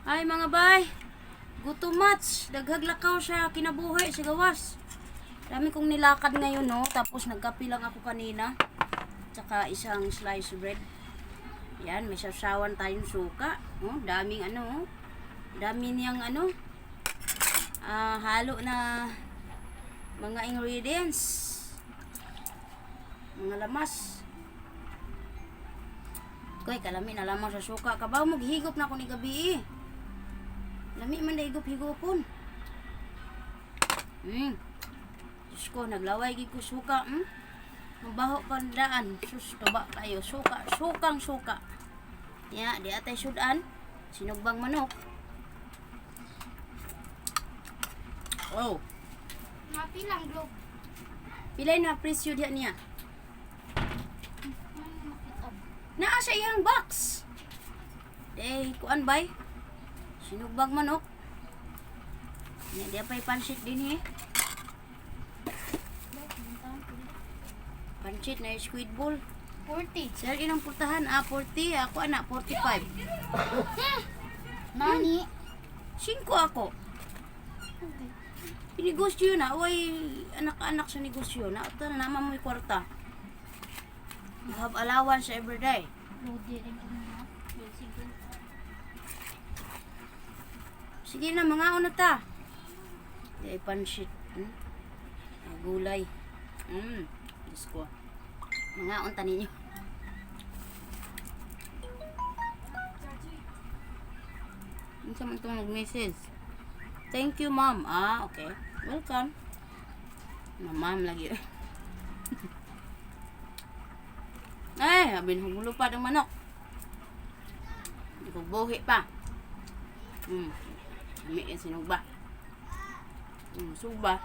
Ay mga bay, gutom mats, daghag lakaw siya kinabuhi sa gawas. Dami kong nilakad ngayon no, tapos nagkape lang ako kanina. Tsaka isang slice bread. Yan, may sasawan tayong suka. Oh, daming ano, oh. Dami niyang ano, halo na mga ingredients. Mga lamas. Koy, kalami na lamang sa suka. Kabaw mo, gihigop na ako ni gabi eh. Lami man na higop-higopon. Diyos ko, naglaway gig ko suka. Mabaho pa daan. Sus, tuba kayo. Suka, sukang suka. Ya, di atay sudan. Sinugbang manok. Oh. Mapilang globe. Pilay na presyo diya niya. Naa sa iyang box. Day, kuan bay? Sinugbang manok. Nya dia pay pansit din eh. Pansit na squid ball. 40. Sir, ilang putahan? 40. Ako anak, 45. Nani? 5 ako. Pinegosyo na. Uy, anak-anak sa negosyo na. Ito na naman mo'y kwarta. You have allowance every day. Lodi rin ko na. Sige na, mga una ta. Di ay pansit. Ay gulay. Diyos ko. Mga unta ninyo. Ano sa man itong nag-message? Thank you, ma'am. Okay. Welcome. Ma'am lagi. Ay, abin humulo pa ng manok. Hindi ko buhi pa. Kami yung sinugba. Suba.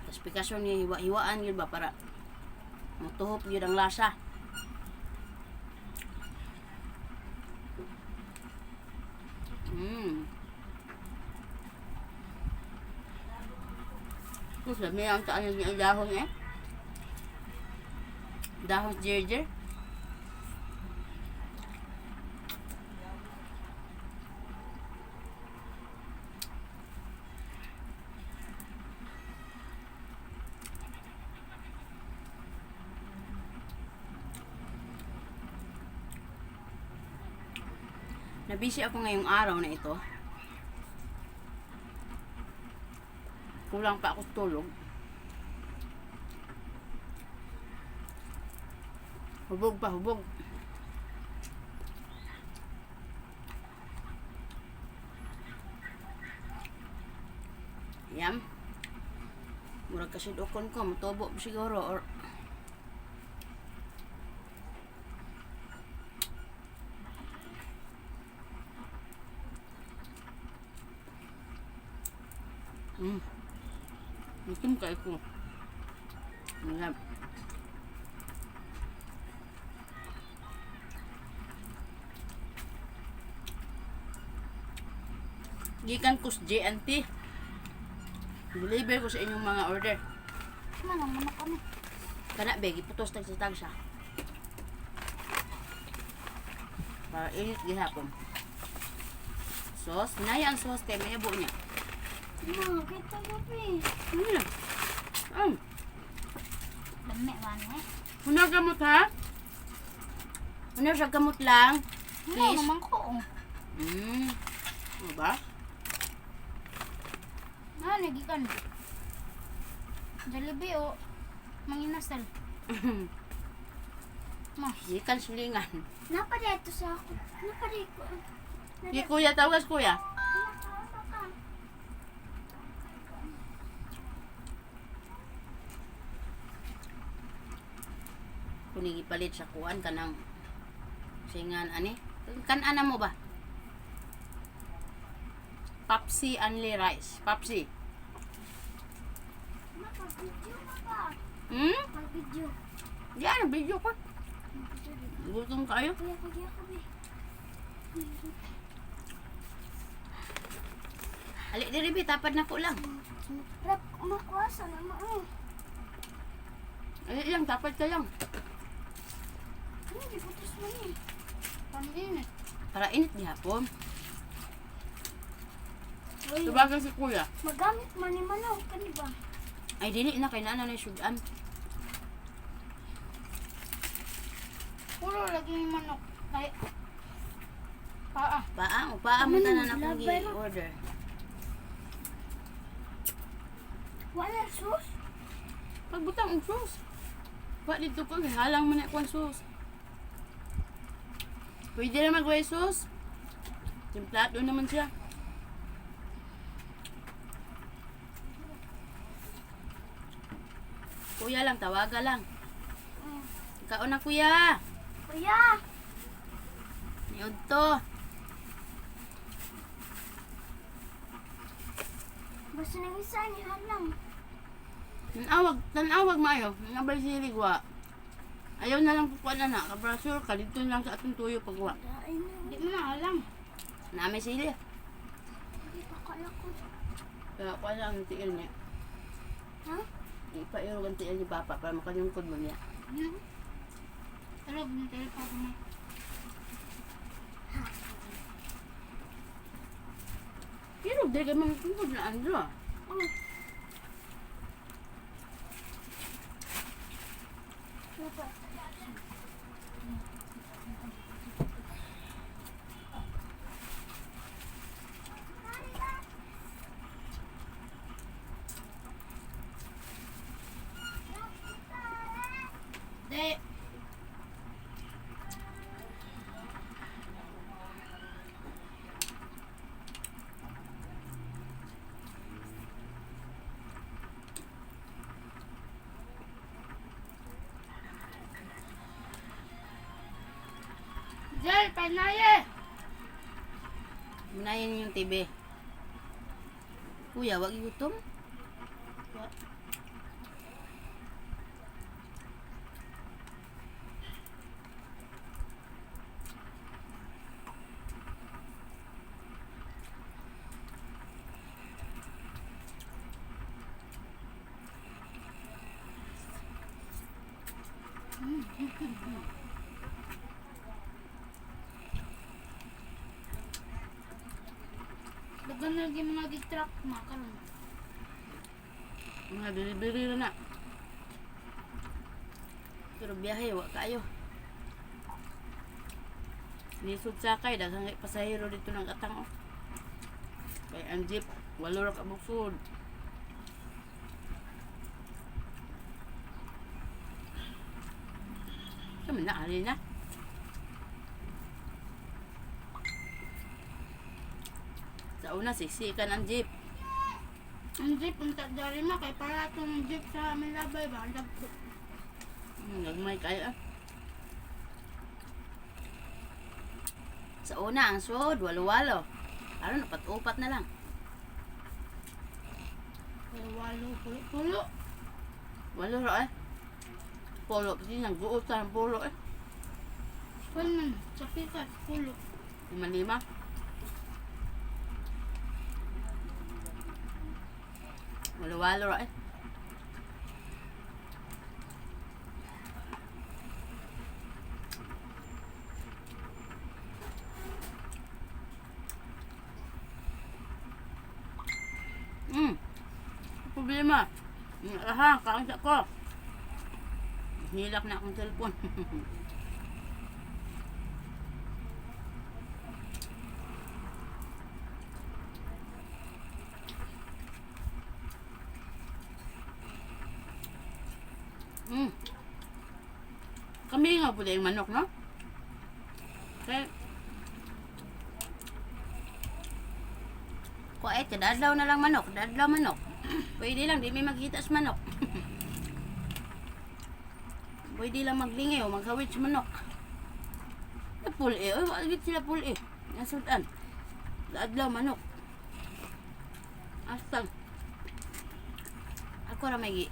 Tapos pikasyon niya hiwa-hiwaan yun ba para matuhop yun ang lasa. Tapos may ang taan yung dahon eh. Dahon ginger. Nabisi ako ngayong araw na ito. Kulang pa ako tulog. Hubog pa, hubog. Yam. Murag kasi dokon ko, matubo siguro or Itim kayo ko. Ayan. Gikan ko sa JNT. Deliver ko sa inyong mga order. Manang kami. Kana be, giputos tag sa para init gihapon. Sauce, naya ang sauce kay may abo niya. Mga kita gabi. Ano lang? Dami man eh. Hunag gamot ha? Hunag sa gamot lang. Ano Please. naman ko? Ano ba? Nagikan. Jollibee o. Manginasal. Mas. Gikan sulingan. Napa dito sa ako. Napa dito. Di kuya, tawagas kuya. Kuning ipalit sa kuan kanang singan ani. Kan-ana mo ba? Papsi only rice. Papsi. Naka-video na ba? Naka-video. Yan, video ko. Gutom kayo. Kuya, kuya kami. Alik diri bi, tapad na ko lang. Rap, makuasa naman eh. Alik lang, tapad ka lang. Ano, di putos mo eh. Paninit. Para init gihapon. Uy, Sabagay si kuya. magamit man ni manok, kani ba? Ay dili na kay nana na sudan. Puro lagi ni manok. Ay, Paa mo Ano tanan naman, akong labay mo? gi-order. wala sus. Pagbutang og sauce. Wa dito ko halang man ako ang sauce. Pwede na mag-way sauce. Timplado naman siya. Kuya lang, tawaga lang. Kaon na kuya. Kuya, Niod to. basta nang isa ni halang. Tanawag maayo. Nabay silig wa. Ayaw na lang pupuan na na. Kabrasur ka, dito lang sa atong tuyo pagwa. Ay na. Di mo na alam. Naamay sili. Hindi pa kala ko. Kaya ko lang ang tiil niya. Ha? Ipairog ang tiil ni Papa para makanyungkod mo niya. Alam mo tayo pa mo. Irog, dahil ka mamutungkod na Andro. Oh. Apa? De. Jel, panaye. Munayin yung TV. Kuya, wag gutom. Dagan na lagi mga gitrak makaron. Mga delivery na na. Pero biyahe, wag kayo. Nisod sakay, daghang kay pasahero dito ng katang. Oh. Kay ang jeep, walo ra ka buksod. Kami na, ali na. Sa una, siksikan ang jeep. Ang jeep, unta dari ma, kay para itong jeep sa amin labay ba? Nagmay kayo ah. Sa una, ang sud, walo-walo. Ano, napat-upat na lang. Kay walo, pulo. Walo ra eh. Polo, kasi nag-uot sa polo eh. Kanan, sa pikat, pulo. 5-5. Walo-walo ra eh. Problema. Aha, kaunsa ko. Nilak na akong cellphone. Kami nga po yung manok, no? Okay. Kuwait, kadadlaw na lang manok. Dadlaw manok. Pwede lang, di may magkita sa manok. Pwede lang maglingi o maghawit sa manok. Pul eh, oy, wagit sila pul eh. Nasudan. Dadlaw manok. Astag. Ako ra may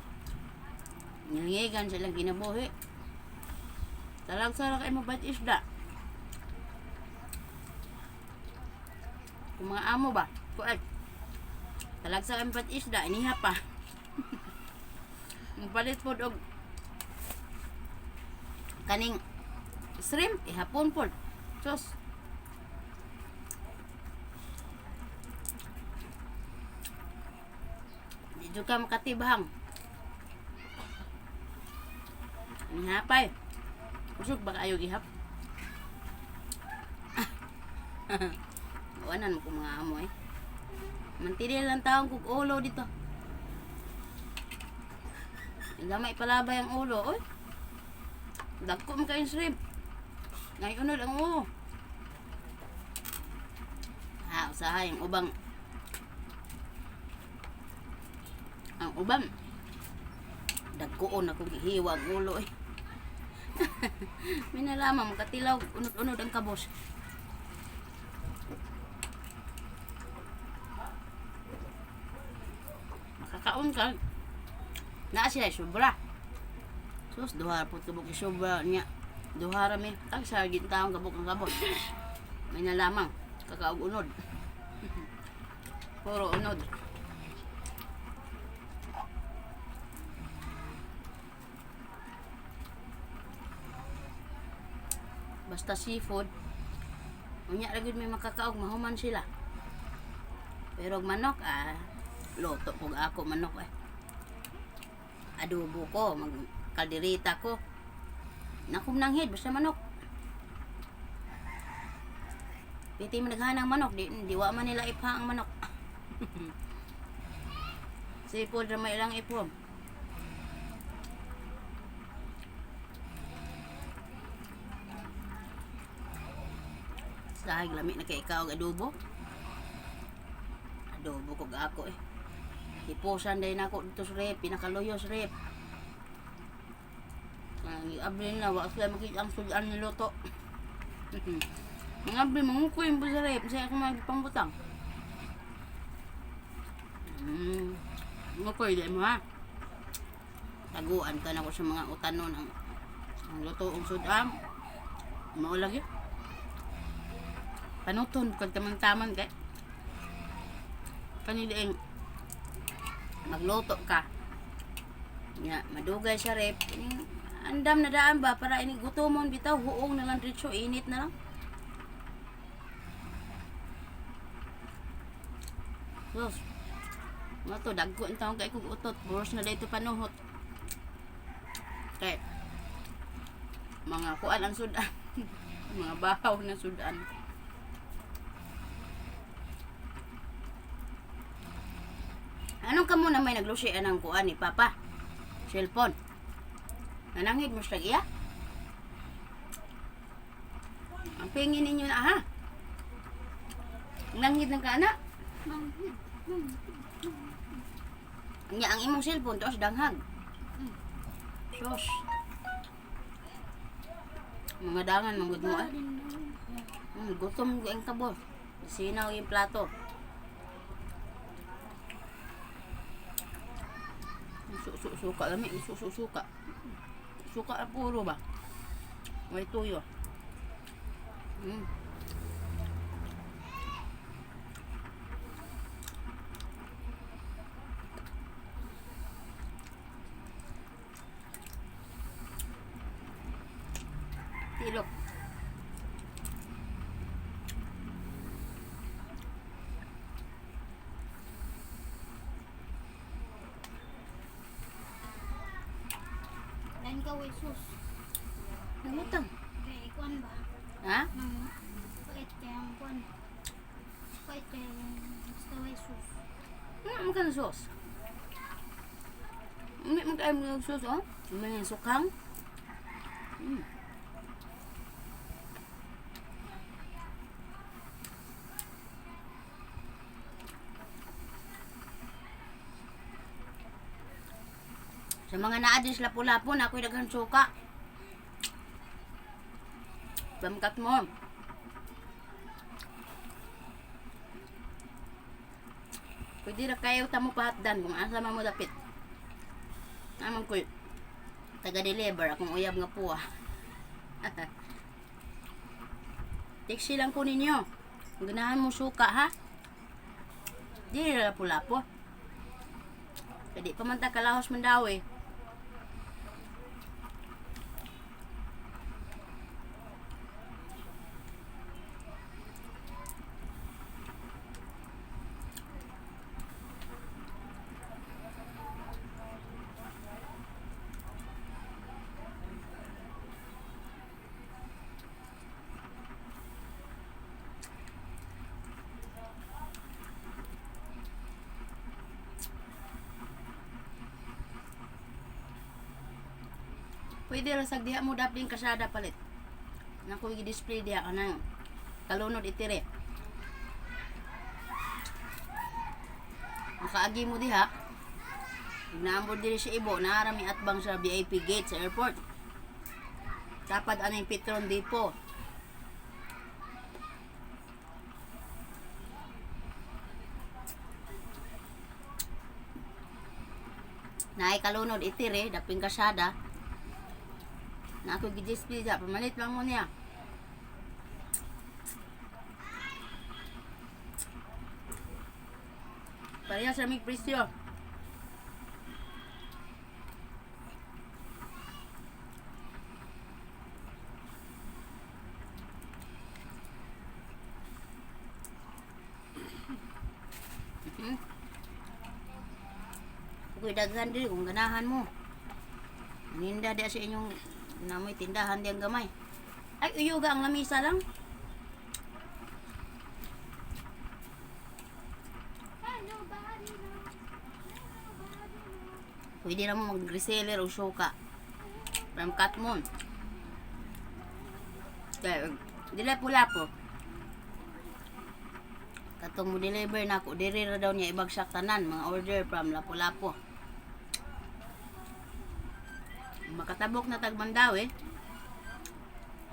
ngilingigan silang ginabuhi. Talag-sara kay mabat isda. Kung mga amo ba? Kuat. Talag-sara mabat isda, iniha pa. Magpalit po og kaning shrimp, ihapon po. Sos. Dito ka makatibhang. Ihapay. Usog ba kayo gihap? Iwanan mo kung mga amo eh. Mantinil lang taong kong ulo dito. Gamay palabay ang ulo, oy. Dagko mo kayong shrimp. Ngayon unod ang ulo. Usahay ang ubang. Ang ubang. Dagkoon ako gihiwa ang ulo eh. May nalaman, makatilaw, unod-unod ang kabos. Makakaon ka. Naa sila sobra. Sus, duhara po kabok yung sobra niya. Duhara mi. Tag sa gintaong kabok ang kabos. May nalaman, kakaog unod. Puro unod. Basta seafood, unya lagi may makakaog, mahuman sila. Pero manok, loto kung ako manok eh. Adobo ko, magkalderita ko. Nakumnanghid, basta manok. Piti mo naghanang manok, di wa man nila ipha ang manok. Seafood na may ilang ipom. Dahil lamig na kay ikaw adobo. Adobo ko ako eh. Hipusan din ako dito sa rep, pinakaluyo sa rep. Abri na, wak sila makita ang sudan ni Loto. Mga abri, mangukuin po sa rep, saya ako magpamputang. Ngukoy din mo ha. Taguan ka na ko sa mga utanon ang Loto ang sudan. Maulag yun. Panuton kag tamang-taman kay kanila magluto ka nya madugay sa rep andam na daan ba para ini gutomon bitaw huong na lang diretso init na lang. Sos mo to dagko ang taong kay kog utot boros na dito panuhot kay mga kuan ang sudan mga bahaw na sudan. Anong kamo na may naglusian ng kuan ni Papa? Cellphone. Nanangid mo siya iya? Ang pingin ninyo na ha? Nangid ng kana? Ang imong cellphone taos danghag. Sos. Mga dangan manggod mo eh. Gutom ko ang kabos. Sinaw yung plato. Suka lami, suka. Suka ang puro ba? May tuyo. Tilok. Lain ka way sus. Nangutang. Kay kuan ba? Ha? Pait kay ang kuan. Pait kay basta way sus. Ano ka na sauce? Hindi mo kayo mga sauce, oh? May sukang. Sa mga naadis lapu-lapu na ako'y daghang suka. Bamkat mo. Pwede na kayo tamo pahatdan kung asa mo dapit. Naman ko taga-deliver akong uyab nga po ah. Tiksi lang ko ninyo. Kung ganahan mo suka ha. Di na lapu-lapu. Pwede pa man ta kalahos mandawi. Pwede ra sag diha mo dapling kasada palit. Nako i-display diha kanang kalunod itire. Makaagi mo diha. Naambod diri si Ibo, naarami atbang sa VIP gate sa airport. Tapad aning Petron Depot. Naay kalunod itire, daping kasada. Na ako gi-display diha, pamalit lang mo niya. Parehas sa mig presyo. Kuy daghan diri kung ganahan mo. Ninda di sa inyong namoy tindahan di ang gamay. Ay uyuga ang lamisa lang. Pwede na mo mag-reseller o suka. From Katmon. Kaya, dila pula po. Katong mo deliver na ako, diri ra daw niya ibagsak tanan, mga order from Lapu-Lapu. Makatabok na tag Mandawi.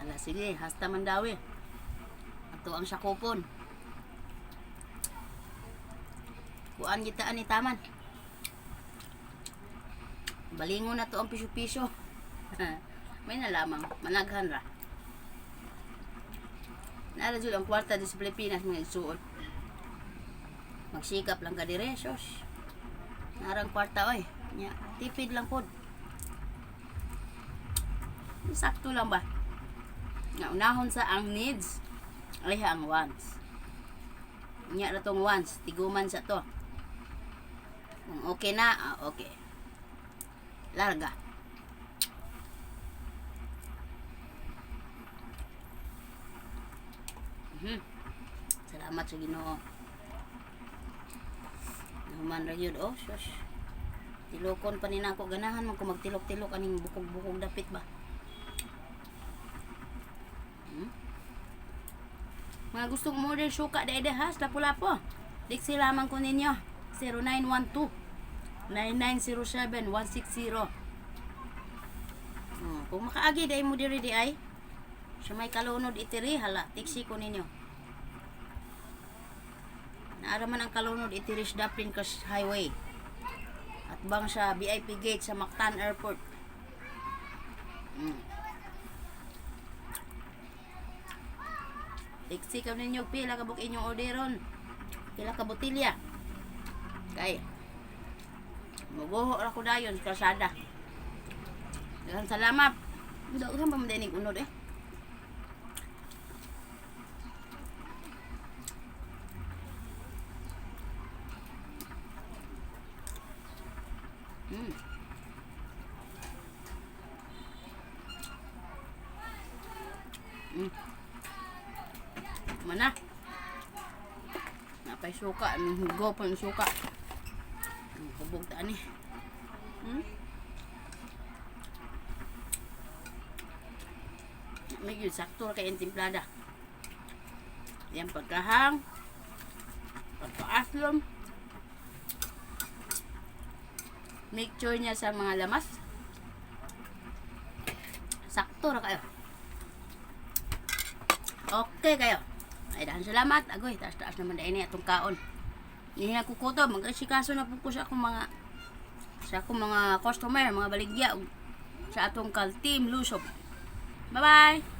Ala sige, hasta Mandawi. Ato ang sakupon. Kuan kita ani taman. Balingon na to ang piso-piso. May nalamang, managhan ra. Naara jud ang kwarta di sa Pilipinas mga isuot. Magsikap lang ka dire, sos. Narang kwarta oy. Nya, tipid lang pod. Sakto lang ba? Nga unahon sa ang needs, ay ang wants. Nya ra tong wants, tiguman sa to. Kung okay na, okay. Larga. Salamat sa Ginoo. Naman ra yun, oh, shush. Tilokon pa ni nako ganahan man ko magtilok-tilok aning bukog-bukog dapit ba. Mga gustong order suka dede ha, Lapu-Lapu. Diksi lamang ko ninyo. 0912 9907 160. Kung makaagi dai mo diri di ay. Sa may kalunod itiri hala, tiksi ko ninyo. Naara man ang kalunod itiri sa Daplin Highway. At bang sa VIP gate sa Mactan Airport. Tiksi ka ninyo pila ka buk inyong orderon. Pila ka botilya. Kay mugoho ra ko dayon sa kalsada. Daghang salamat. Daghang pa man dinig unod eh. Mana? Napay suka, go pa yung suka. Hubog taan eh. May yun, sakto kay yung timplada. Yan pagkahang, pagkaaslom. Make sure niya sa mga lamas. Sakto ra kayo. Okay kayo. Ay dahan salamat. Agoy, taas-taas naman dahil niya itong kaon. Hindi na kukuto. Mag-asikaso na po ko sa akong mga customer, mga baligya sa atong team Lusob. Bye-bye!